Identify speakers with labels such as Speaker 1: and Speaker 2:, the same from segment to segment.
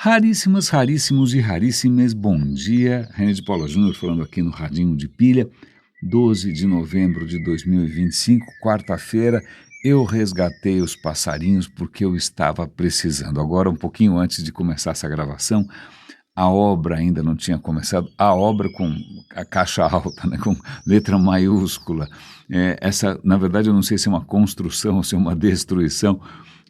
Speaker 1: Raríssimas, raríssimos e raríssimas, bom dia. René de Paula Júnior falando aqui no Radinho de Pilha, 12 de novembro de 2025, quarta-feira. Eu resgatei os passarinhos porque eu estava precisando. Agora, um pouquinho antes de começar essa gravação, a obra ainda não tinha começado, a obra com a caixa alta, né, com letra maiúscula. Essa, na verdade, eu não sei se é uma construção ou se é uma destruição,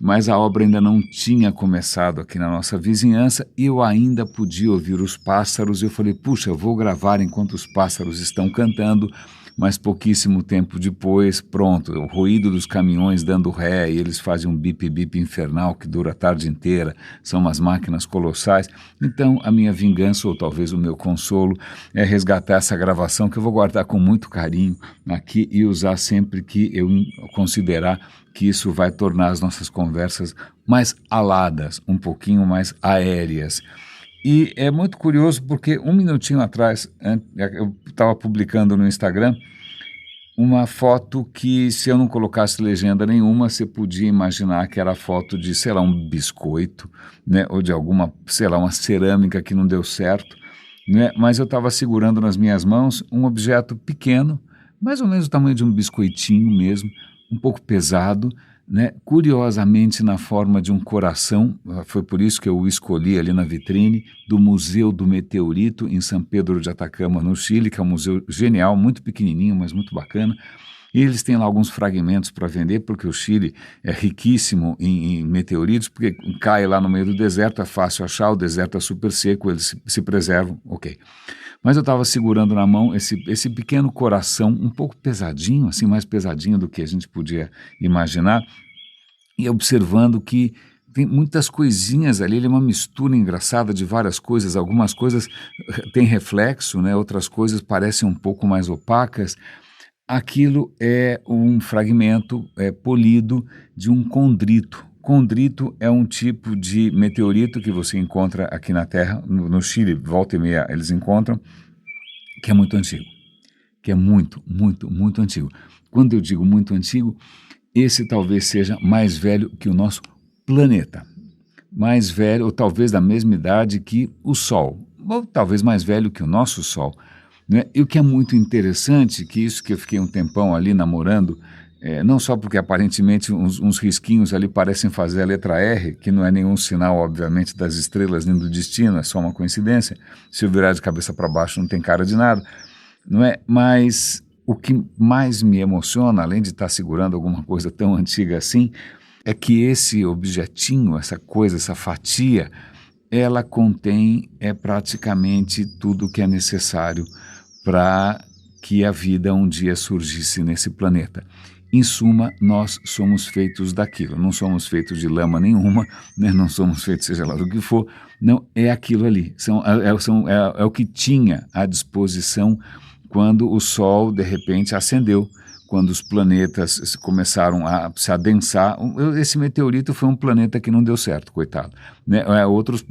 Speaker 1: mas a obra ainda não tinha começado aqui na nossa vizinhança e eu ainda podia ouvir os pássaros. Eu falei, puxa, eu vou gravar enquanto os pássaros estão cantando, mas pouquíssimo tempo depois, pronto, o ruído dos caminhões dando ré e eles fazem um bip-bip infernal que dura a tarde inteira, são umas máquinas colossais. Então a minha vingança, ou talvez o meu consolo, é resgatar essa gravação que eu vou guardar com muito carinho aqui e usar sempre que eu considerar que isso vai tornar as nossas conversas mais aladas, um pouquinho mais aéreas. E é muito curioso porque um minutinho atrás eu estava publicando no Instagram uma foto que, se eu não colocasse legenda nenhuma, você podia imaginar que era foto de, sei lá, um biscoito, né, ou de alguma, sei lá, uma cerâmica que não deu certo, né, mas eu estava segurando nas minhas mãos um objeto pequeno, mais ou menos o tamanho de um biscoitinho mesmo, um pouco pesado, né, curiosamente na forma de um coração. Foi por isso que eu o escolhi ali na vitrine do Museu do Meteorito em São Pedro de Atacama, no Chile, que é um museu genial, muito pequenininho, mas muito bacana. E eles têm lá alguns fragmentos para vender, porque o Chile é riquíssimo em meteoritos, porque cai lá no meio do deserto, é fácil achar, o deserto é super seco, eles se preservam, ok. Mas eu estava segurando na mão esse pequeno coração, um pouco pesadinho, assim, mais pesadinho do que a gente podia imaginar, e observando que tem muitas coisinhas ali, ele é uma mistura engraçada de várias coisas, algumas coisas têm reflexo, né, outras coisas parecem um pouco mais opacas. Aquilo é um fragmento polido de um condrito. Condrito é um tipo de meteorito que você encontra aqui na Terra, no Chile, volta e meia eles encontram, que é muito antigo, que é muito, muito, muito antigo. Quando eu digo muito antigo, esse talvez seja mais velho que o nosso planeta, mais velho, ou talvez da mesma idade que o Sol, ou talvez mais velho que o nosso Sol, né? E o que é muito interessante, que isso que eu fiquei um tempão ali namorando, não só porque aparentemente uns risquinhos ali parecem fazer a letra R, que não é nenhum sinal, obviamente, das estrelas nem do destino, é só uma coincidência. Se eu virar de cabeça para baixo não tem cara de nada, não é? Mas o que mais me emociona, além de estar segurando alguma coisa tão antiga assim, é que esse objetinho, essa coisa, essa fatia, ela contém praticamente tudo o que é necessário para que a vida um dia surgisse nesse planeta. Em suma, nós somos feitos daquilo, não somos feitos de lama nenhuma, né? Não somos feitos seja lá do que for, não, é aquilo ali, é o que tinha à disposição quando o Sol de repente acendeu, quando os planetas começaram a se adensar. Esse meteorito foi um planeta que não deu certo, coitado, né? Outros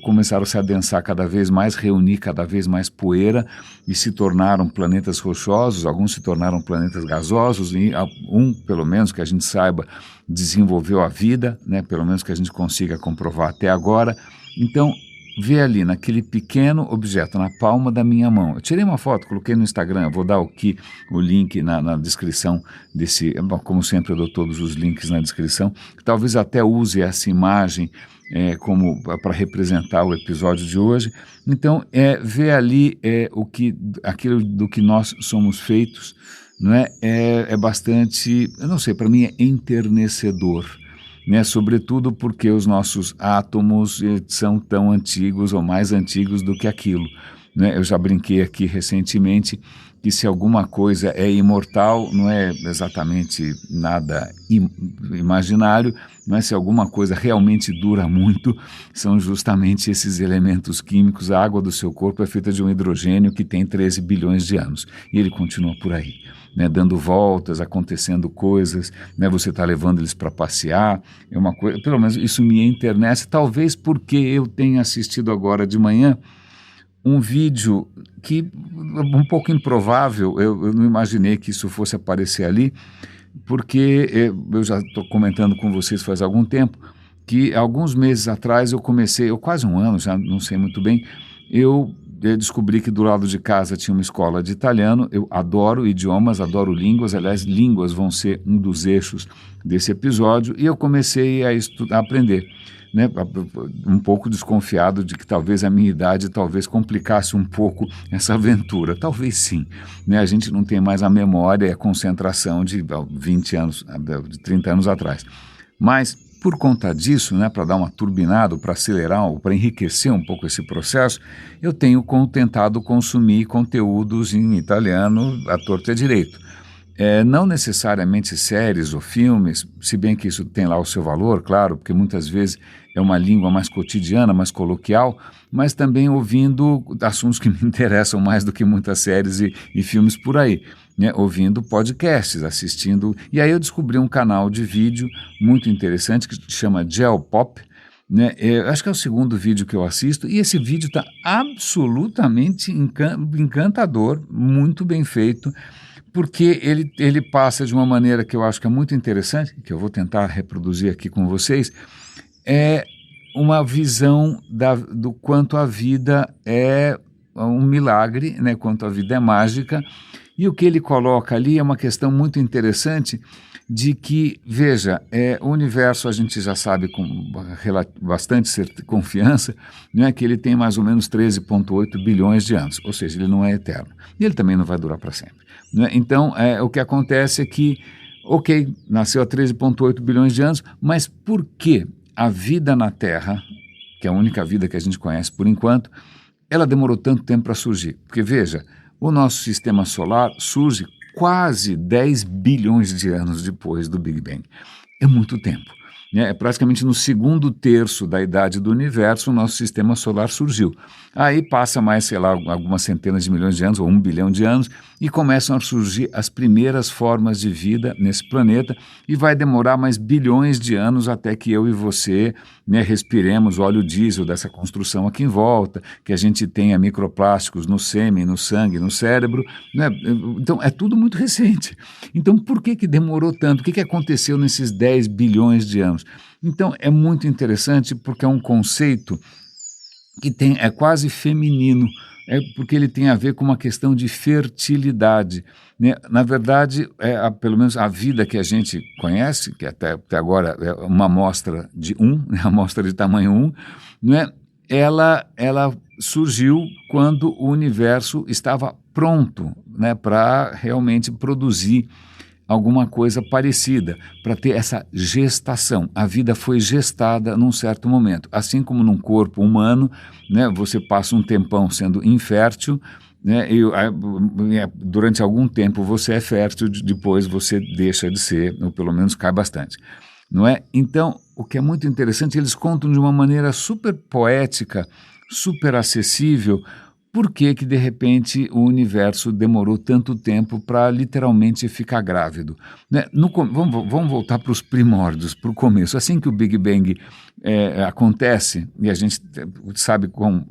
Speaker 1: começaram a se adensar cada vez mais, reunir cada vez mais poeira e se tornaram planetas rochosos, alguns se tornaram planetas gasosos, e pelo menos que a gente saiba, desenvolveu a vida, né? Pelo menos que a gente consiga comprovar até agora. Então, vê ali naquele pequeno objeto na palma da minha mão. Eu tirei uma foto, coloquei no Instagram, eu vou dar aqui o link na descrição desse, bom, como sempre eu dou todos os links na descrição, talvez até use essa imagem como para representar o episódio de hoje. Então, ver ali aquilo do que nós somos feitos, não é? É bastante, eu não sei, para mim é enternecedor. Né, sobretudo porque os nossos átomos são tão antigos ou mais antigos do que aquilo. Né? Eu já brinquei aqui recentemente que se alguma coisa é imortal, não é exatamente nada imaginário, mas se alguma coisa realmente dura muito, são justamente esses elementos químicos. A água do seu corpo é feita de um hidrogênio que tem 13 bilhões de anos e ele continua por aí. Né, dando voltas, acontecendo coisas, né, você está levando eles para passear, é uma coisa, pelo menos isso me enternece, talvez porque eu tenha assistido agora de manhã um vídeo que um pouco improvável, eu não imaginei que isso fosse aparecer ali, porque eu já estou comentando com vocês faz algum tempo, que alguns meses atrás eu comecei, ou quase um ano, já não sei muito bem, eu descobri que do lado de casa tinha uma escola de italiano. Eu adoro idiomas, adoro línguas, aliás, línguas vão ser um dos eixos desse episódio, e eu comecei a estudar, a aprender, né, um pouco desconfiado de que talvez a minha idade talvez complicasse um pouco essa aventura, talvez sim, né, a gente não tem mais a memória e a concentração de 20 anos, de 30 anos atrás, mas por conta disso, né, para dar uma turbinada, para acelerar, para enriquecer um pouco esse processo, eu tenho tentado consumir conteúdos em italiano à torta e à direito. Não necessariamente séries ou filmes, se bem que isso tem lá o seu valor, claro, porque muitas vezes é uma língua mais cotidiana, mais coloquial, mas também ouvindo assuntos que me interessam mais do que muitas séries e filmes por aí, né? Ouvindo podcasts, assistindo. E aí eu descobri um canal de vídeo muito interessante que se chama Gel Pop, né? Acho que é o segundo vídeo que eu assisto, e esse vídeo está absolutamente encantador, muito bem feito, porque ele passa de uma maneira que eu acho que é muito interessante, que eu vou tentar reproduzir aqui com vocês, é uma visão do quanto a vida é um milagre, né, quanto a vida é mágica, e o que ele coloca ali é uma questão muito interessante de que, veja, o universo a gente já sabe com bastante confiança, né, que ele tem mais ou menos 13,8 bilhões de anos, ou seja, ele não é eterno, e ele também não vai durar para sempre. Né? Então, o que acontece é que, ok, nasceu há 13,8 bilhões de anos, mas por que a vida na Terra, que é a única vida que a gente conhece por enquanto, ela demorou tanto tempo para surgir? Porque, veja, o nosso sistema solar surge quase 10 bilhões de anos depois do Big Bang. É muito tempo. É praticamente no segundo terço da idade do universo o nosso sistema solar surgiu. Aí passa mais, sei lá, algumas centenas de milhões de anos, ou 1 bilhão de anos, e começam a surgir as primeiras formas de vida nesse planeta, e vai demorar mais bilhões de anos até que eu e você, né, respiremos o óleo diesel dessa construção aqui em volta, que a gente tenha microplásticos no sêmen, no sangue, no cérebro, né? Então é tudo muito recente. Então por que demorou tanto? O que aconteceu nesses 10 bilhões de anos? Então é muito interessante, porque é um conceito que é quase feminino, porque ele tem a ver com uma questão de fertilidade, né? Na verdade, pelo menos a vida que a gente conhece, que até agora é uma amostra de 1, né? Uma amostra de tamanho 1, né? Ela surgiu quando o universo estava pronto, né, para realmente produzir alguma coisa parecida, para ter essa gestação. A vida foi gestada num certo momento. Assim como num corpo humano, né, você passa um tempão sendo infértil, né, e durante algum tempo você é fértil, depois você deixa de ser, ou pelo menos cai bastante. Não é? Então, o que é muito interessante, eles contam de uma maneira super poética, super acessível, por que de repente o universo demorou tanto tempo para literalmente ficar grávido? Né? Vamos voltar para os primórdios, para o começo. Assim que o Big Bang acontece, e a gente sabe como,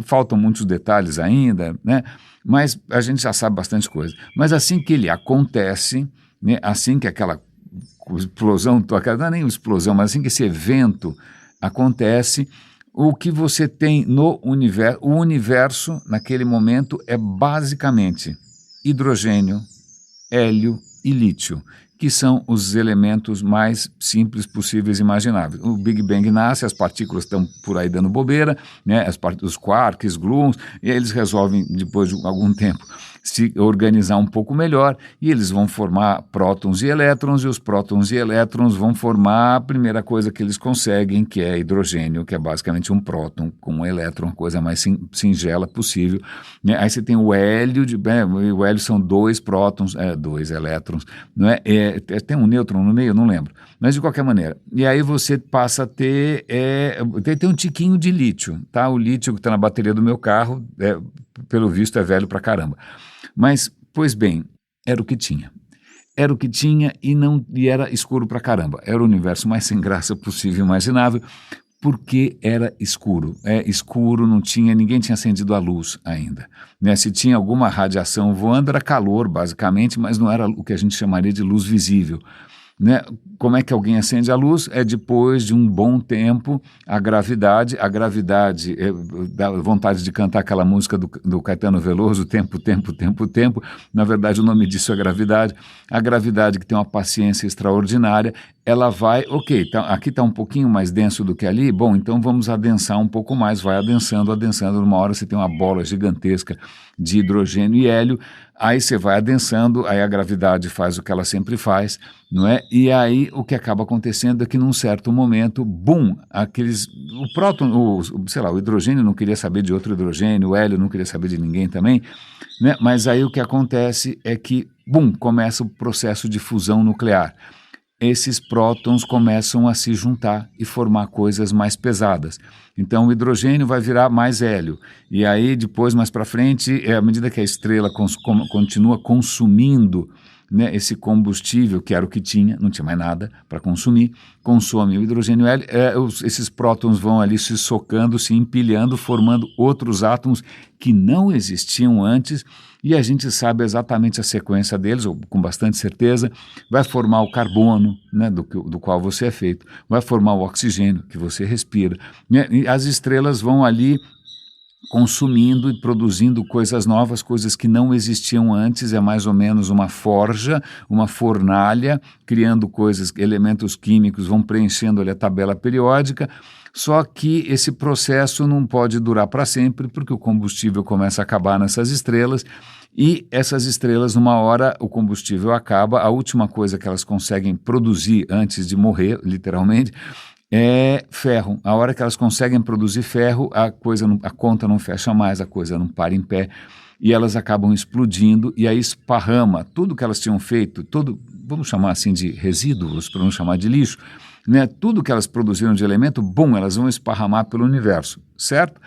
Speaker 1: faltam muitos detalhes ainda, né? Mas a gente já sabe bastante coisa. Mas assim que ele acontece, né? Assim que aquela explosão, não é nem uma explosão, mas assim que esse evento acontece, o que você tem no universo, o universo naquele momento é basicamente hidrogênio, hélio e lítio, que são os elementos mais simples possíveis e imagináveis. O Big Bang nasce, as partículas estão por aí dando bobeira, né, os quarks, gluons, e eles resolvem, depois de algum tempo, se organizar um pouco melhor, e eles vão formar prótons e elétrons, e os prótons e elétrons vão formar a primeira coisa que eles conseguem, que é hidrogênio, que é basicamente um próton com um elétron, a coisa mais singela possível. Né? Aí você tem o hélio, o hélio são 2 prótons, 2 elétrons, não é? Tem um nêutron no meio, não lembro, mas de qualquer maneira. E aí você passa a ter, tem um tiquinho de lítio, tá? O lítio que está na bateria do meu carro, pelo visto é velho pra caramba. Mas, pois bem, era o que tinha. Era o que tinha e era escuro pra caramba. Era o universo mais sem graça possível, imaginável, porque era escuro. Escuro, ninguém tinha acendido a luz ainda. Né? Se tinha alguma radiação voando, era calor, basicamente, mas não era o que a gente chamaria de luz visível. né? Como é que alguém acende a luz? É depois de um bom tempo, a gravidade, dá vontade de cantar aquela música do Caetano Veloso, tempo, tempo, tempo, tempo. Na verdade, o nome disso é gravidade. A gravidade, que tem uma paciência extraordinária, ela vai, ok, então, aqui está um pouquinho mais denso do que ali, bom, então vamos adensar um pouco mais, vai adensando, adensando, numa hora você tem uma bola gigantesca de hidrogênio e hélio, aí você vai adensando, aí a gravidade faz o que ela sempre faz, não é? E aí o que acaba acontecendo é que num certo momento, bum, o próton, o hidrogênio não queria saber de outro hidrogênio, o hélio não queria saber de ninguém também, né? Mas aí o que acontece é que, bum, começa o processo de fusão nuclear. Esses prótons começam a se juntar e formar coisas mais pesadas. Então o hidrogênio vai virar mais hélio. E aí depois, mais para frente, à medida que a estrela continua consumindo, né, esse combustível, que era o que tinha, não tinha mais nada para consumir, consome o hidrogênio hélio, esses prótons vão ali se socando, se empilhando, formando outros átomos que não existiam antes, e a gente sabe exatamente a sequência deles, ou com bastante certeza, vai formar o carbono, né, do qual você é feito, vai formar o oxigênio que você respira, né, e as estrelas vão ali consumindo e produzindo coisas novas, coisas que não existiam antes, é mais ou menos uma forja, uma fornalha, criando coisas, elementos químicos, vão preenchendo ali a tabela periódica, só que esse processo não pode durar para sempre, porque o combustível começa a acabar nessas estrelas, e essas estrelas, numa hora, o combustível acaba, a última coisa que elas conseguem produzir antes de morrer, literalmente, é ferro. A hora que elas conseguem produzir ferro, a conta não fecha mais, a coisa não para em pé, e elas acabam explodindo, e aí esparrama tudo que elas tinham feito, vamos chamar assim de resíduos, para não chamar de lixo, né? Tudo que elas produziram de elemento, bom, elas vão esparramar pelo universo, certo?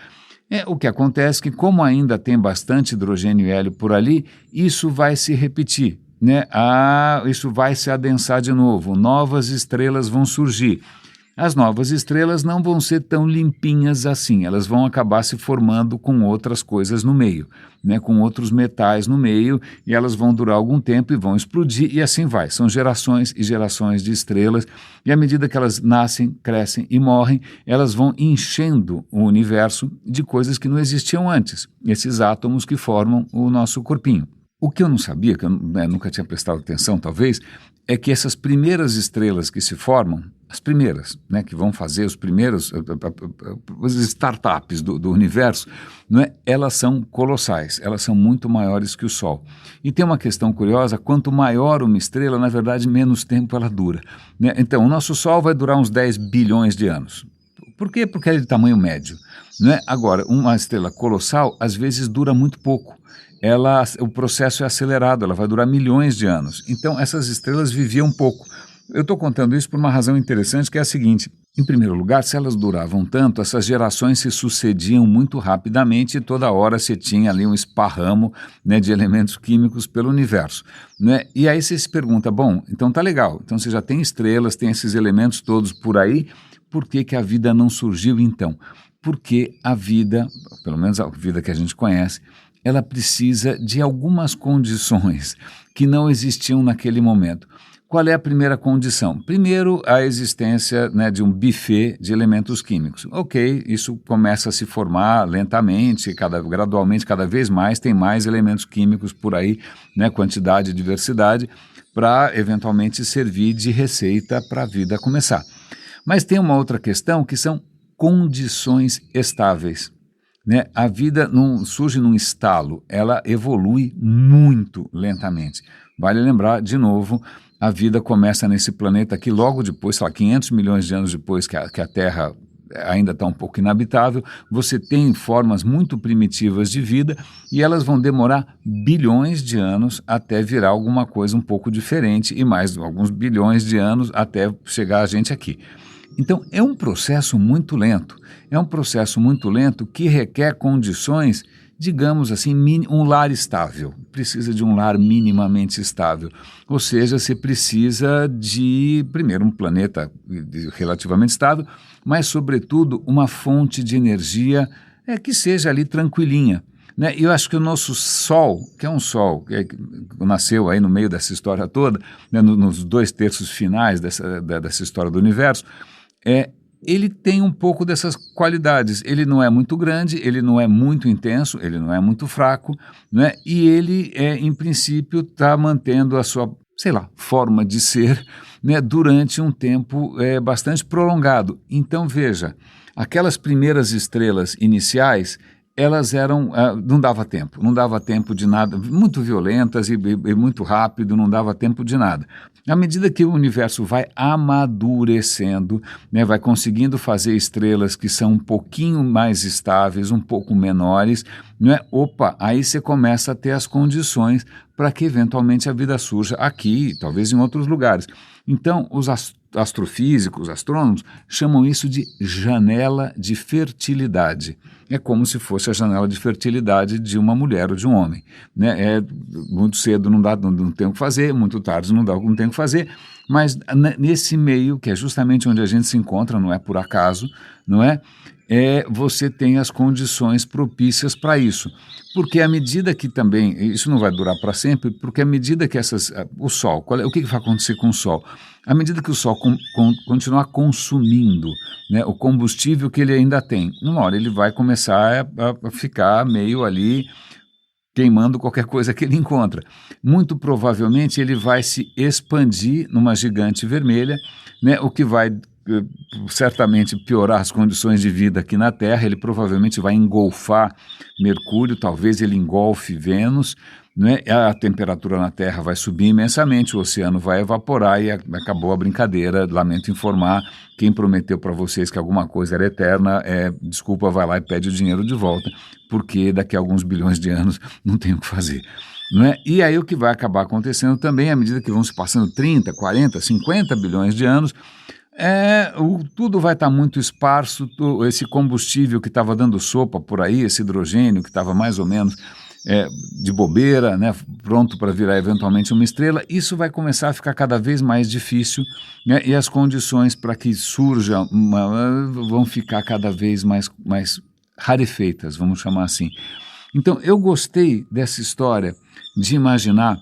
Speaker 1: O que acontece é que, como ainda tem bastante hidrogênio e hélio por ali, isso vai se repetir, né? Isso vai se adensar de novo, novas estrelas vão surgir. As novas estrelas não vão ser tão limpinhas assim, elas vão acabar se formando com outras coisas no meio, né, com outros metais no meio, e elas vão durar algum tempo e vão explodir, e assim vai. São gerações e gerações de estrelas, e à medida que elas nascem, crescem e morrem, elas vão enchendo o universo de coisas que não existiam antes, esses átomos que formam o nosso corpinho. O que eu não sabia, que eu nunca tinha prestado atenção, talvez, é que essas primeiras estrelas que se formam, as primeiras, né, que vão fazer os primeiros, as startups do universo, elas são colossais, elas são muito maiores que o Sol. E tem uma questão curiosa, quanto maior uma estrela, na verdade, menos tempo ela dura, né? Então, o nosso Sol vai durar uns 10 bilhões de anos. Por quê? Porque é de tamanho médio, né? Agora, uma estrela colossal, às vezes, dura muito pouco. O processo é acelerado, ela vai durar milhões de anos. Então, essas estrelas viviam pouco. Eu estou contando isso por uma razão interessante, que é a seguinte. Em primeiro lugar, se elas duravam tanto, essas gerações se sucediam muito rapidamente e toda hora você tinha ali um esparramo, né, de elementos químicos pelo universo, né? E aí você se pergunta, bom, então tá legal, então você já tem estrelas, tem esses elementos todos por aí, por que a vida não surgiu então? Porque a vida, pelo menos a vida que a gente conhece, ela precisa de algumas condições que não existiam naquele momento. Qual é a primeira condição? Primeiro, a existência, né, de um buffet de elementos químicos. Ok, isso começa a se formar lentamente, gradualmente, cada vez mais, tem mais elementos químicos por aí, né, quantidade e diversidade, para eventualmente servir de receita para a vida começar. Mas tem uma outra questão que são condições estáveis, né? A vida não surge num estalo, ela evolui muito lentamente. Vale lembrar, de novo, a vida começa nesse planeta aqui logo depois, sei lá, 500 milhões de anos depois que a Terra ainda está um pouco inabitável, você tem formas muito primitivas de vida e elas vão demorar bilhões de anos até virar alguma coisa um pouco diferente e mais alguns bilhões de anos até chegar a gente aqui. Então, é um processo muito lento. É um processo muito lento que requer condições, digamos assim, um lar estável. Precisa de um lar minimamente estável. Ou seja, você precisa de, primeiro, um planeta relativamente estável, mas, sobretudo, uma fonte de energia que seja ali tranquilinha. né? E eu acho que o nosso Sol, que é um Sol que nasceu aí no meio dessa história toda, né, nos 2/3 finais dessa história do universo, ele tem um pouco dessas qualidades. Ele não é muito grande, ele não é muito intenso, ele não é muito fraco, né? E ele, em princípio, está mantendo a sua, sei lá, forma de ser, né, durante um tempo bastante prolongado. Então, veja, aquelas primeiras estrelas iniciais, elas eram, não dava tempo de nada, muito violentas e muito rápido, não dava tempo de nada. À medida que o universo vai amadurecendo, né, vai conseguindo fazer estrelas que são um pouquinho mais estáveis, um pouco menores, né, aí você começa a ter as condições para que eventualmente a vida surja aqui, talvez em outros lugares. Então, os astrofísicos, astrônomos, chamam isso de janela de fertilidade. É como se fosse a janela de fertilidade de uma mulher ou de um homem, né? Muito cedo não tem o que fazer, muito tarde não tem o que fazer, mas nesse meio, que é justamente onde a gente se encontra, não é por acaso, não é? Você tem as condições propícias para isso. Porque à medida que também, isso não vai durar para sempre, porque à medida que o Sol, o que vai acontecer com o Sol? À medida que o Sol continuar consumindo, né, o combustível que ele ainda tem, uma hora ele vai começar a ficar meio ali queimando qualquer coisa que ele encontra. Muito provavelmente ele vai se expandir numa gigante vermelha, né, o que vai certamente piorar as condições de vida aqui na Terra. Ele provavelmente vai engolfar Mercúrio, talvez ele engolfe Vênus, né? A temperatura na Terra vai subir imensamente, o oceano vai evaporar e acabou a brincadeira. Lamento informar, quem prometeu para vocês que alguma coisa era eterna, desculpa, vai lá e pede o dinheiro de volta, porque daqui a alguns bilhões de anos não tem o que fazer. Não é? E aí o que vai acabar acontecendo também, à medida que vão se passando 30, 40, 50 bilhões de anos, tudo vai estar muito esparso, esse combustível que estava dando sopa por aí, esse hidrogênio que estava mais ou menos de bobeira, né, pronto para virar eventualmente uma estrela, isso vai começar a ficar cada vez mais difícil, né, e as condições para que surja vão ficar cada vez mais rarefeitas, vamos chamar assim. Então eu gostei dessa história de imaginar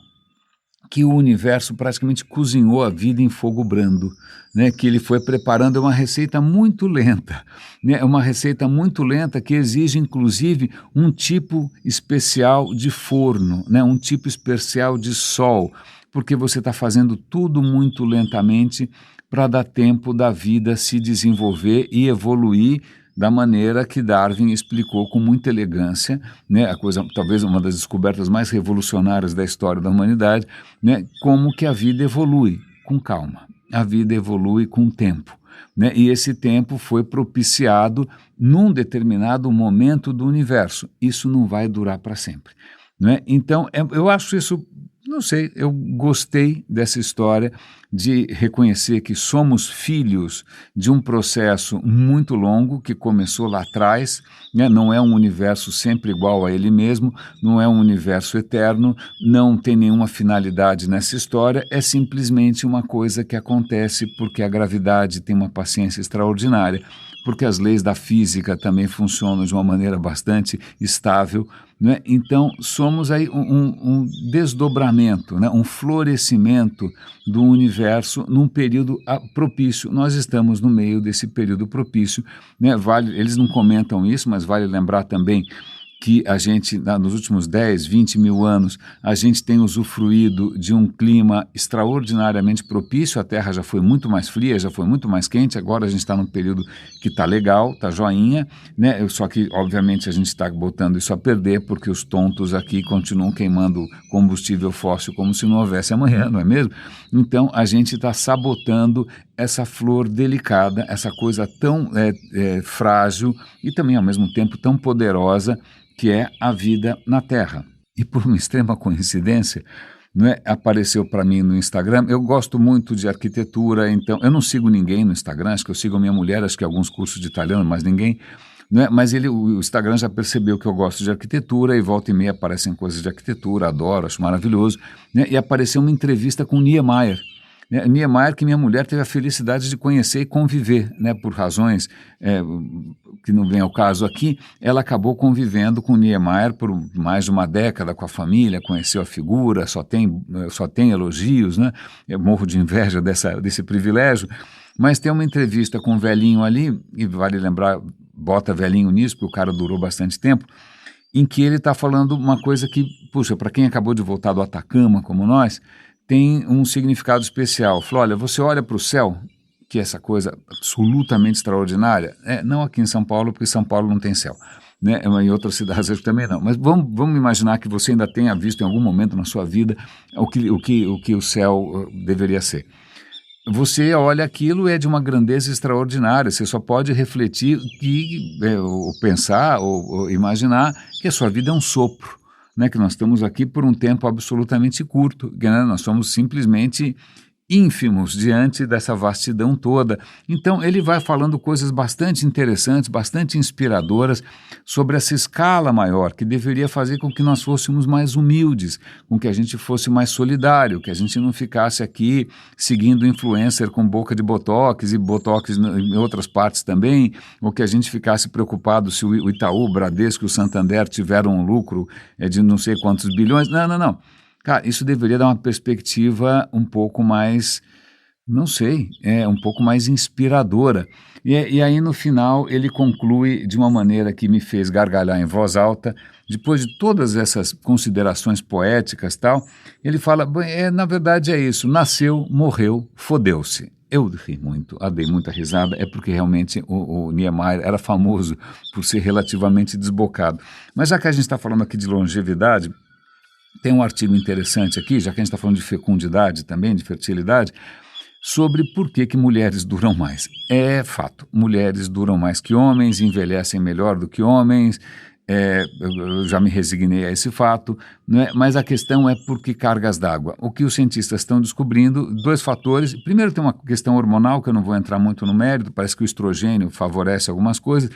Speaker 1: que o universo praticamente cozinhou a vida em fogo brando, né, que ele foi preparando uma receita muito lenta, né, uma receita muito lenta que exige inclusive um tipo especial de forno, né, um tipo especial de sol, porque você está fazendo tudo muito lentamente para dar tempo da vida se desenvolver e evoluir da maneira que Darwin explicou com muita elegância, né, a coisa, talvez uma das descobertas mais revolucionárias da história da humanidade, né, como que a vida evolui com calma, a vida evolui com tempo, né, e esse tempo foi propiciado num determinado momento do universo. Isso não vai durar para sempre, né? Então, eu acho isso, não sei, eu gostei dessa história de reconhecer que somos filhos de um processo muito longo que começou lá atrás, né? Não é um universo sempre igual a ele mesmo, não é um universo eterno, não tem nenhuma finalidade nessa história, é simplesmente uma coisa que acontece porque a gravidade tem uma paciência extraordinária, porque as leis da física também funcionam de uma maneira bastante estável, né? Então, somos aí um desdobramento, né? Um florescimento do universo num período propício. Nós estamos no meio desse período propício, né? Eles não comentam isso, mas vale lembrar também que a gente, nos últimos 10, 20 mil anos, a gente tem usufruído de um clima extraordinariamente propício. A Terra já foi muito mais fria, já foi muito mais quente, agora a gente está num período que está legal, está joinha, né? Só que, obviamente, a gente está botando isso a perder, porque os tontos aqui continuam queimando combustível fóssil como se não houvesse amanhã, não é mesmo? Então, a gente está sabotando essa flor delicada, essa coisa tão frágil e também, ao mesmo tempo, tão poderosa, que é a vida na Terra. E por uma extrema coincidência, não é, apareceu para mim no Instagram. Eu gosto muito de arquitetura, então eu não sigo ninguém no Instagram, acho que eu sigo a minha mulher, acho que alguns cursos de italiano, mas ninguém, não é? Mas o Instagram já percebeu que eu gosto de arquitetura e volta e meia aparecem coisas de arquitetura, adoro, acho maravilhoso, né? E apareceu uma entrevista com Niemeyer. Niemeyer, que minha mulher teve a felicidade de conhecer e conviver, né, por razões que não vem ao caso aqui, ela acabou convivendo com Niemeyer por mais de uma década com a família, conheceu a figura, só tem elogios, né? Eu morro de inveja desse privilégio, mas tem uma entrevista com um velhinho ali, e vale lembrar, bota velhinho nisso, porque o cara durou bastante tempo, em que ele está falando uma coisa que, puxa, para quem acabou de voltar do Atacama, como nós, tem um significado especial. Falou, olha, você olha para o céu, que é essa coisa absolutamente extraordinária, não aqui em São Paulo, porque São Paulo não tem céu, né? Em outras cidades acho que também não, mas vamos imaginar que você ainda tenha visto em algum momento na sua vida o que o céu deveria ser. Você olha aquilo, é de uma grandeza extraordinária, você só pode refletir ou pensar ou imaginar que a sua vida é um sopro, né? Que nós estamos aqui por um tempo absolutamente curto, né? Nós somos simplesmente ínfimos diante dessa vastidão toda. Então ele vai falando coisas bastante interessantes, bastante inspiradoras sobre essa escala maior que deveria fazer com que nós fôssemos mais humildes, com que a gente fosse mais solidário, que a gente não ficasse aqui seguindo influencer com boca de botox e botox em outras partes também, ou que a gente ficasse preocupado se o Itaú, o Bradesco e o Santander tiveram um lucro de não sei quantos bilhões. Não. Cara, isso deveria dar uma perspectiva um pouco mais, não sei, um pouco mais inspiradora. E aí, no final, ele conclui de uma maneira que me fez gargalhar em voz alta. Depois de todas essas considerações poéticas e tal, ele fala, na verdade é isso, nasceu, morreu, fodeu-se. Eu ri muito, dei muita risada, é porque realmente o Niemeyer era famoso por ser relativamente desbocado. Mas já que a gente está falando aqui de longevidade, tem um artigo interessante aqui, já que a gente está falando de fecundidade também, de fertilidade, sobre por que mulheres duram mais. É fato, mulheres duram mais que homens, envelhecem melhor do que homens, eu já me resignei a esse fato, né? Mas a questão é por que cargas d'água. O que os cientistas estão descobrindo, dois fatores. Primeiro tem uma questão hormonal, que eu não vou entrar muito no mérito, parece que o estrogênio favorece algumas coisas,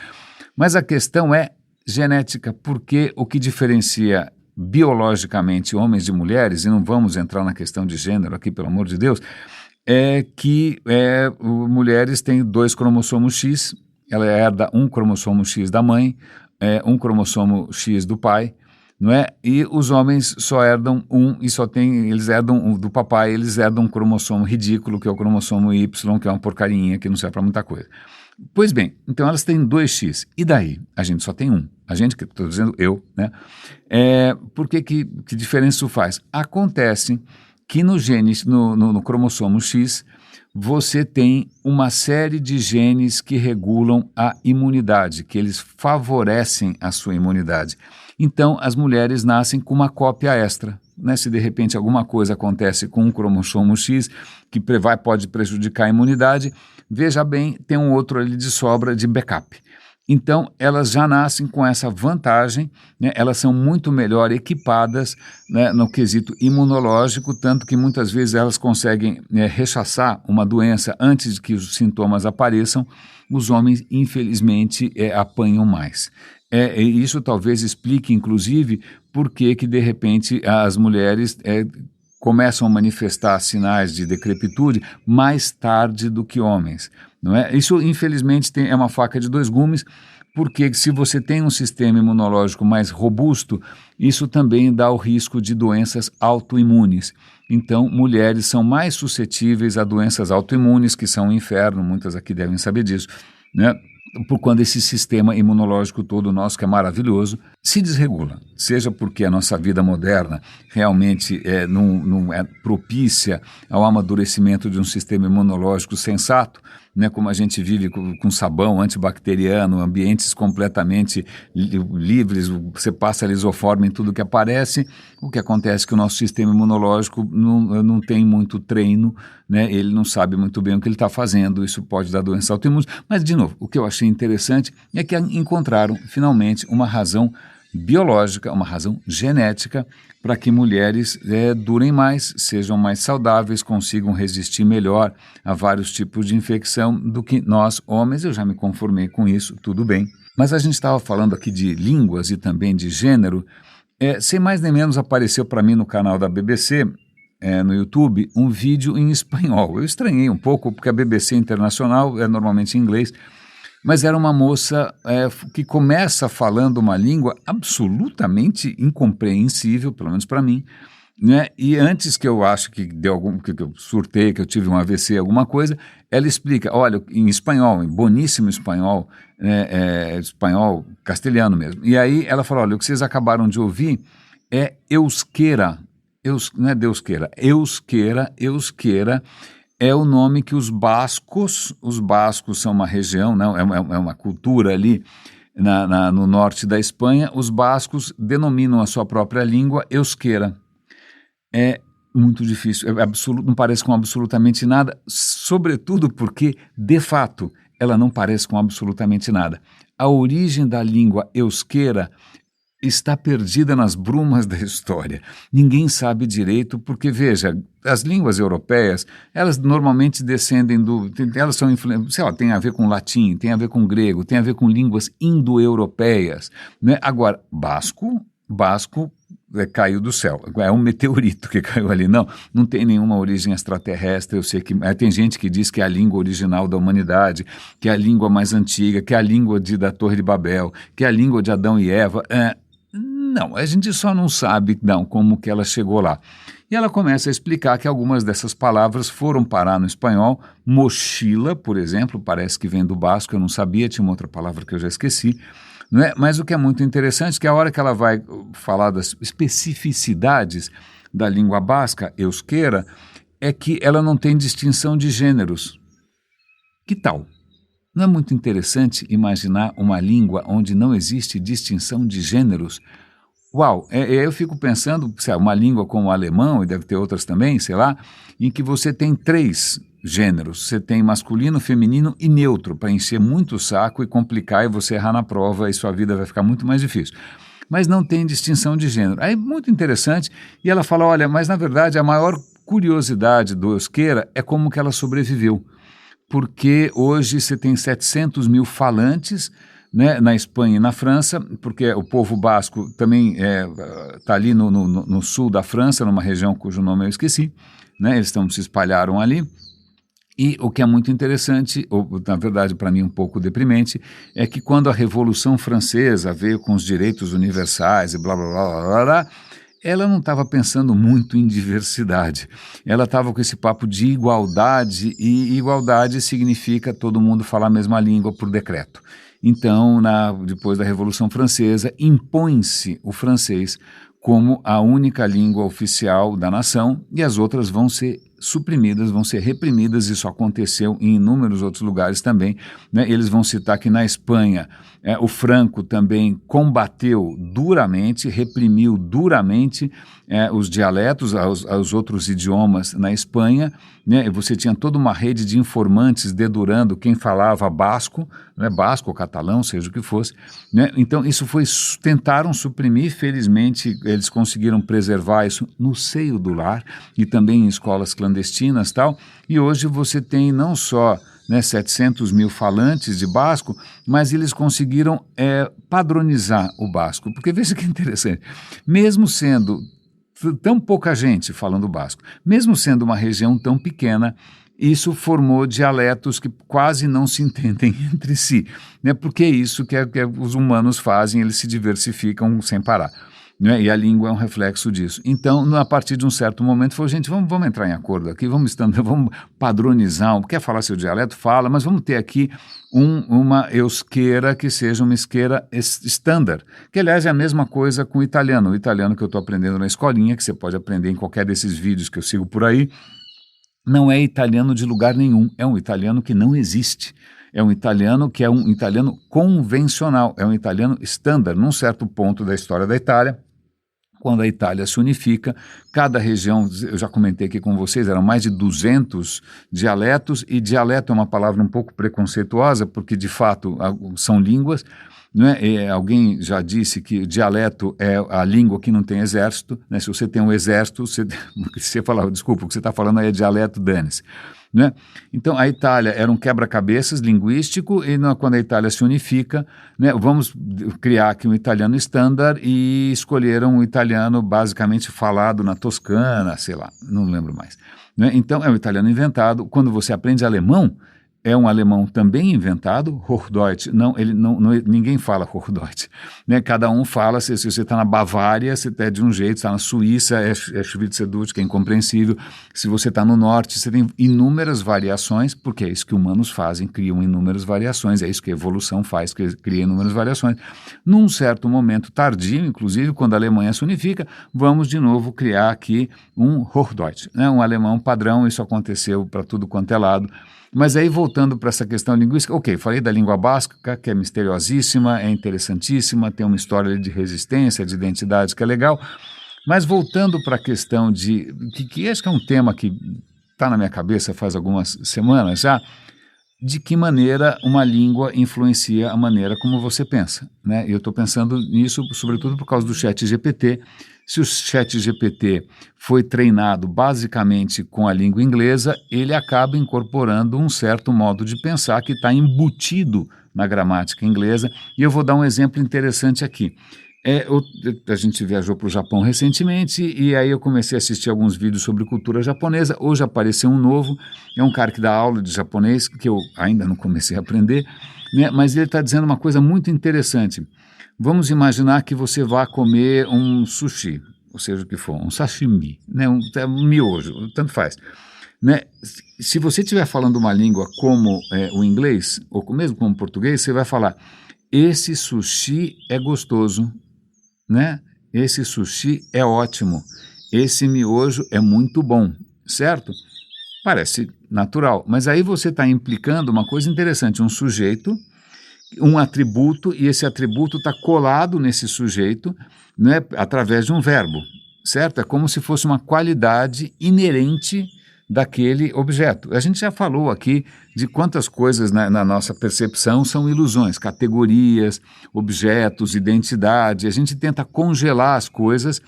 Speaker 1: mas a questão é genética, porque o que diferencia biologicamente homens de mulheres, e não vamos entrar na questão de gênero aqui, pelo amor de Deus, é que mulheres têm 2 cromossomos X, ela herda um cromossomo X da mãe, um cromossomo X do pai, não é? E os homens só herdam eles herdam do papai, eles herdam um cromossomo ridículo, que é o cromossomo Y, que é uma porcarinha, que não serve para muita coisa. Pois bem, então elas têm 2x, e daí? A gente só tem um. A gente, que estou dizendo eu, né? Por que diferença isso faz? Acontece que no cromossomo X, você tem uma série de genes que regulam a imunidade, que eles favorecem a sua imunidade. Então, as mulheres nascem com uma cópia extra, né? Se de repente alguma coisa acontece com um cromossomo X que pode prejudicar a imunidade, veja bem, tem um outro ali de sobra de backup. Então, elas já nascem com essa vantagem, né? Elas são muito melhor equipadas, né, no quesito imunológico, tanto que muitas vezes elas conseguem rechaçar uma doença antes de que os sintomas apareçam. Os homens, infelizmente, apanham mais. Isso talvez explique, inclusive, por que de repente as mulheres começam a manifestar sinais de decrepitude mais tarde do que homens, não é? Isso, infelizmente, é uma faca de 2 gumes, porque se você tem um sistema imunológico mais robusto, isso também dá o risco de doenças autoimunes. Então, mulheres são mais suscetíveis a doenças autoimunes, que são um inferno, muitas aqui devem saber disso, né? Por quando esse sistema imunológico todo nosso, que é maravilhoso, se desregula. Seja porque a nossa vida moderna realmente não é propícia ao amadurecimento de um sistema imunológico sensato, né, como a gente vive com sabão antibacteriano, ambientes completamente livres, você passa lisoforme em tudo que aparece. O que acontece é que o nosso sistema imunológico não tem muito treino, né, ele não sabe muito bem o que ele está fazendo, isso pode dar doença autoimune. Mas, de novo, o que eu achei interessante é que encontraram, finalmente, uma razão biológica, uma razão genética para que mulheres durem mais, sejam mais saudáveis, consigam resistir melhor a vários tipos de infecção do que nós, homens. Eu já me conformei com isso, tudo bem. Mas a gente estava falando aqui de línguas e também de gênero. Sem mais nem menos, apareceu para mim no canal da BBC no YouTube um vídeo em espanhol. Eu estranhei um pouco, porque a BBC Internacional é normalmente em inglês, mas era uma moça que começa falando uma língua absolutamente incompreensível, pelo menos para mim, né? E antes que eu acho que deu que eu surtei, que eu tive um AVC, alguma coisa, ela explica, olha, em espanhol, em boníssimo espanhol, espanhol castelhano mesmo. E aí ela fala, olha, o que vocês acabaram de ouvir é euskera, não é deusqueira, euskera é o nome que os bascos são uma região, não, é uma cultura ali no norte da Espanha, os bascos denominam a sua própria língua euskera. É muito difícil, não parece com absolutamente nada, sobretudo porque, de fato, ela não parece com absolutamente nada. A origem da língua euskera está perdida nas brumas da história. Ninguém sabe direito, porque, veja, as línguas europeias, elas normalmente descendem elas são sei lá, tem a ver com latim, tem a ver com grego, tem a ver com línguas indo-europeias, né? Agora, basco caiu do céu, é um meteorito que caiu ali, não tem nenhuma origem extraterrestre. Eu sei que tem gente que diz que é a língua original da humanidade, que é a língua mais antiga, que é a língua da Torre de Babel, que é a língua de Adão e Eva. Não, a gente só não sabe como que ela chegou lá. E ela começa a explicar que algumas dessas palavras foram parar no espanhol. Mochila, por exemplo, parece que vem do basco, eu não sabia, tinha uma outra palavra que eu já esqueci. Não é? Mas o que é muito interessante é que a hora que ela vai falar das especificidades da língua basca, euskera, é que ela não tem distinção de gêneros. Que tal? Não é muito interessante imaginar uma língua onde não existe distinção de gêneros? Uau, eu fico pensando, uma língua como o alemão, e deve ter outras também, sei lá, em que você tem 3 gêneros. Você tem masculino, feminino e neutro, para encher muito o saco e complicar e você errar na prova e sua vida vai ficar muito mais difícil. Mas não tem distinção de gênero. Aí é muito interessante, e ela fala, olha, mas na verdade a maior curiosidade do euskera é como que ela sobreviveu. Porque hoje você tem 700 mil falantes, né, na Espanha e na França, porque o povo basco também está ali no sul da França, numa região cujo nome eu esqueci, né, eles se espalharam ali. E o que é muito interessante, ou na verdade para mim um pouco deprimente, é que quando a Revolução Francesa veio com os direitos universais e blá blá blá blá blá, ela não estava pensando muito em diversidade, ela estava com esse papo de igualdade, e igualdade significa todo mundo falar a mesma língua por decreto. Então, depois da Revolução Francesa, impõe-se o francês como a única língua oficial da nação, e as outras vão ser suprimidas, vão ser reprimidas. Isso aconteceu em inúmeros outros lugares também, né? Eles vão citar que na Espanha o Franco também combateu duramente, reprimiu duramente os dialetos, os outros idiomas na Espanha, né? Você tinha toda uma rede de informantes dedurando quem falava basco, né? Basco ou catalão, seja o que fosse, né? Então isso tentaram suprimir, felizmente eles conseguiram preservar isso no seio do lar e também em escolas clandestinas e tal, e hoje você tem não só 700 mil falantes de basco, mas eles conseguiram padronizar o basco, porque veja que interessante, mesmo sendo tão pouca gente falando basco, mesmo sendo uma região tão pequena, isso formou dialetos que quase não se entendem entre si, né? Porque é isso que os humanos fazem, eles se diversificam sem parar. Né? E a língua é um reflexo disso. Então, a partir de um certo momento, falou, gente, vamos entrar em acordo aqui, vamos padronizar, quer falar seu dialeto? Fala, mas vamos ter aqui uma euskera que seja uma euskera standard, que aliás é a mesma coisa com o italiano que eu estou aprendendo na escolinha, que você pode aprender em qualquer desses vídeos que eu sigo por aí, não é italiano de lugar nenhum, é um italiano que não existe. É um italiano que é um italiano convencional, é um italiano standard, num certo ponto da história da Itália. Quando a Itália se unifica, cada região, eu já comentei aqui com vocês, eram mais de 200 dialetos, e dialeto é uma palavra um pouco preconceituosa, porque de fato são línguas, não é? Alguém já disse que o dialeto é a língua que não tem exército, né? Se você tem um exército, você fala, desculpa, o que você está falando aí é dialeto, dane-se. Né? Então, a Itália era um quebra-cabeças linguístico e quando a Itália se unifica, né, vamos criar aqui um italiano estándar e escolheram um italiano basicamente falado na Toscana, sei lá, não lembro mais. Né? Então, é um italiano inventado. Quando você aprende alemão, é um alemão também inventado, Hochdeutsch, ninguém fala Hochdeutsch, né? Cada um fala, se você está na Bavária, você é de um jeito, está na Suíça, é Schweizerdeutsch, que é incompreensível, se você está no norte, você tem inúmeras variações, porque é isso que humanos fazem, criam inúmeras variações, é isso que a evolução faz, cria inúmeras variações. Num certo momento tardio, inclusive, quando a Alemanha se unifica, vamos de novo criar aqui um Hochdeutsch, né? Um alemão padrão, isso aconteceu para tudo quanto é lado. Mas aí, voltando para essa questão linguística, ok, falei da língua basca, que é misteriosíssima, é interessantíssima, tem uma história de resistência, de identidade que é legal, mas voltando para a questão que acho que é um tema que está na minha cabeça faz algumas semanas já, de que maneira uma língua influencia a maneira como você pensa, né? Eu estou pensando nisso, sobretudo por causa do ChatGPT. Se o ChatGPT foi treinado basicamente com a língua inglesa, ele acaba incorporando um certo modo de pensar que está embutido na gramática inglesa. E eu vou dar um exemplo interessante aqui. A gente viajou para o Japão recentemente e aí eu comecei a assistir alguns vídeos sobre cultura japonesa. Hoje apareceu um novo, é um cara que dá aula de japonês, que eu ainda não comecei a aprender, né? Mas ele está dizendo uma coisa muito interessante. Vamos imaginar que você vá comer um sushi, ou seja o que for, um sashimi, né? um miojo, tanto faz. Né? Se você estiver falando uma língua como o inglês, ou mesmo como o português, você vai falar, esse sushi é gostoso, né? Esse sushi é ótimo, esse miojo é muito bom, certo? Parece natural, mas aí você está implicando uma coisa interessante, um sujeito, um atributo, e esse atributo está colado nesse sujeito, né, através de um verbo, certo? É como se fosse uma qualidade inerente daquele objeto. A gente já falou aqui de quantas coisas na nossa percepção são ilusões, categorias, objetos, identidade. A gente tenta congelar as coisas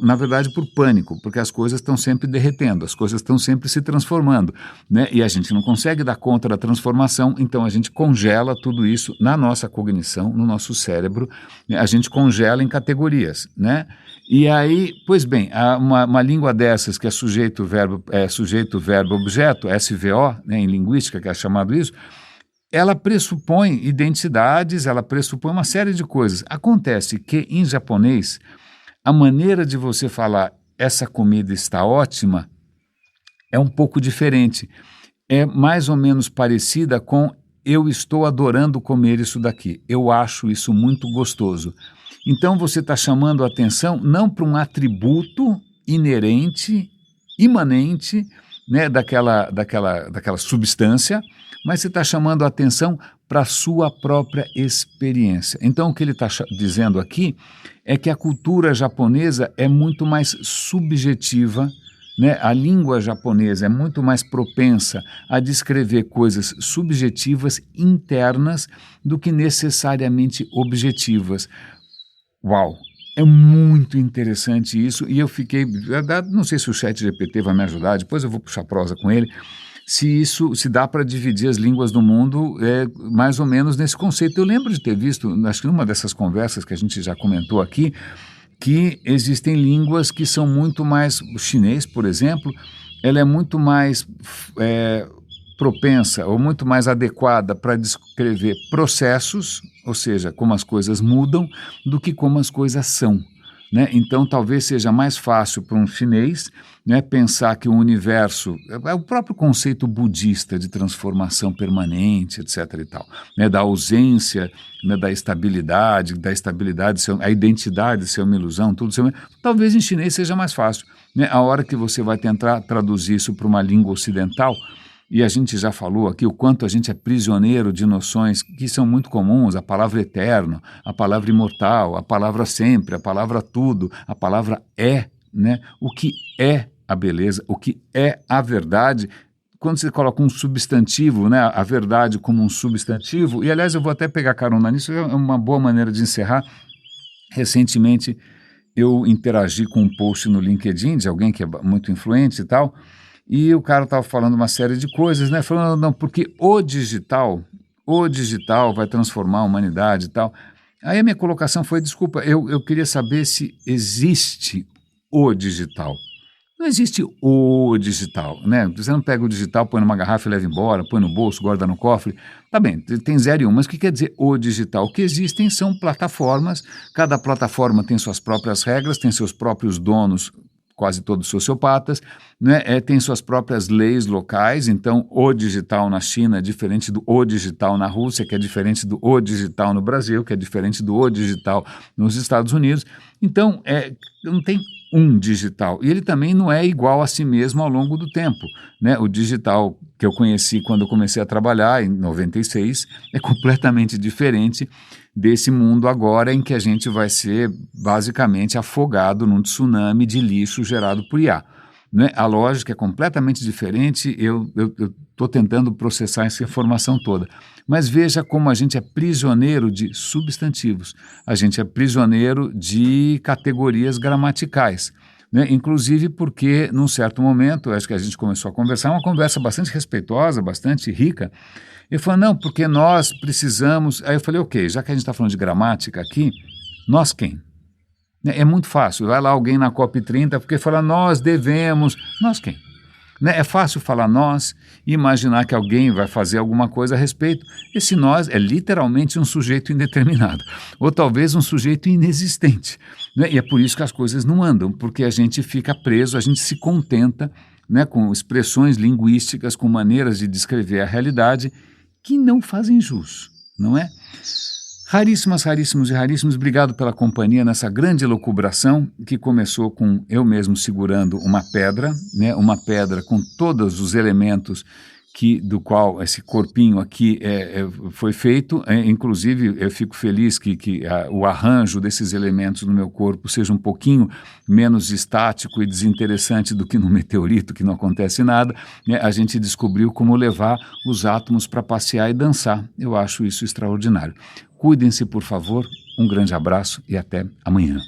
Speaker 1: na verdade, por pânico, porque as coisas estão sempre derretendo, as coisas estão sempre se transformando, né? E a gente não consegue dar conta da transformação, então a gente congela tudo isso na nossa cognição, no nosso cérebro, né? A gente congela em categorias, né? E aí, pois bem, uma língua dessas que é sujeito, verbo, objeto, SVO, né, em linguística, que é chamado isso, ela pressupõe identidades, ela pressupõe uma série de coisas. Acontece que, em japonês, a maneira de você falar essa comida está ótima é um pouco diferente. É mais ou menos parecida com eu estou adorando comer isso daqui. Eu acho isso muito gostoso. Então você está chamando a atenção não para um atributo inerente, imanente, né, daquela substância, mas você está chamando a atenção para a sua própria experiência. Então, o que ele está dizendo aqui é que a cultura japonesa é muito mais subjetiva, né? A língua japonesa é muito mais propensa a descrever coisas subjetivas, internas, do que necessariamente objetivas. Uau! É muito interessante isso, e eu fiquei, não sei se o ChatGPT vai me ajudar, depois eu vou puxar prosa com ele, se dá para dividir as línguas do mundo mais ou menos nesse conceito. Eu lembro de ter visto, acho que numa dessas conversas que a gente já comentou aqui, que existem línguas que são muito mais, o chinês, por exemplo, ela é muito mais propensa ou muito mais adequada para descrever processos, ou seja, como as coisas mudam, do que como as coisas são. Né? Então, talvez seja mais fácil para um chinês, né, pensar que o universo, é o próprio conceito budista de transformação permanente, etc. e tal, né, da ausência, né, da estabilidade, a identidade ser uma ilusão, tudo ser talvez em chinês seja mais fácil. Né? A hora que você vai tentar traduzir isso para uma língua ocidental, e a gente já falou aqui o quanto a gente é prisioneiro de noções que são muito comuns, a palavra eterno, a palavra imortal, a palavra sempre, a palavra tudo, a palavra é, né? O que é a beleza, o que é a verdade, quando você coloca um substantivo, né, a verdade como um substantivo, e aliás eu vou até pegar carona nisso, é uma boa maneira de encerrar. Recentemente eu interagi com um post no LinkedIn de alguém que é muito influente e tal, e o cara estava falando uma série de coisas, né, falando, não, porque o digital vai transformar a humanidade e tal. Aí a minha colocação foi, desculpa, eu queria saber se existe o digital. Não existe o digital, né? Você não pega o digital, põe numa garrafa e leva embora, põe no bolso, guarda no cofre. Tá bem, tem 0 e 1, mas o que quer dizer o digital? O que existem são plataformas, cada plataforma tem suas próprias regras, tem seus próprios donos, quase todos sociopatas, né? Tem suas próprias leis locais, então o digital na China é diferente do o digital na Rússia, que é diferente do o digital no Brasil, que é diferente do o digital nos Estados Unidos. Então, não tem um digital. E ele também não é igual a si mesmo ao longo do tempo, né? O digital que eu conheci quando eu comecei a trabalhar, em 96, é completamente diferente desse mundo agora em que a gente vai ser basicamente afogado num tsunami de lixo gerado por IA. Né? A lógica é completamente diferente, eu estou tentando processar essa informação toda. Mas veja como a gente é prisioneiro de substantivos, a gente é prisioneiro de categorias gramaticais. Né? Inclusive porque, num certo momento, acho que a gente começou a conversar, uma conversa bastante respeitosa, bastante rica. Ele falou, não, porque nós precisamos... Aí eu falei, ok, já que a gente está falando de gramática aqui, nós quem? É muito fácil, vai lá alguém na COP30 porque fala nós devemos, nós quem? Né? É fácil falar nós e imaginar que alguém vai fazer alguma coisa a respeito. Esse nós é literalmente um sujeito indeterminado, ou talvez um sujeito inexistente. Né? E é por isso que as coisas não andam, porque a gente fica preso, a gente se contenta, né, com expressões linguísticas, com maneiras de descrever a realidade que não fazem jus, não é? Raríssimas, raríssimos e raríssimos, obrigado pela companhia nessa grande elucubração que começou com eu mesmo segurando uma pedra, né, uma pedra com todos os elementos do qual esse corpinho aqui foi feito, inclusive eu fico feliz que o arranjo desses elementos no meu corpo seja um pouquinho menos estático e desinteressante do que no meteorito, que não acontece nada, né? A gente descobriu como levar os átomos para passear e dançar, eu acho isso extraordinário. Cuidem-se, por favor, um grande abraço e até amanhã.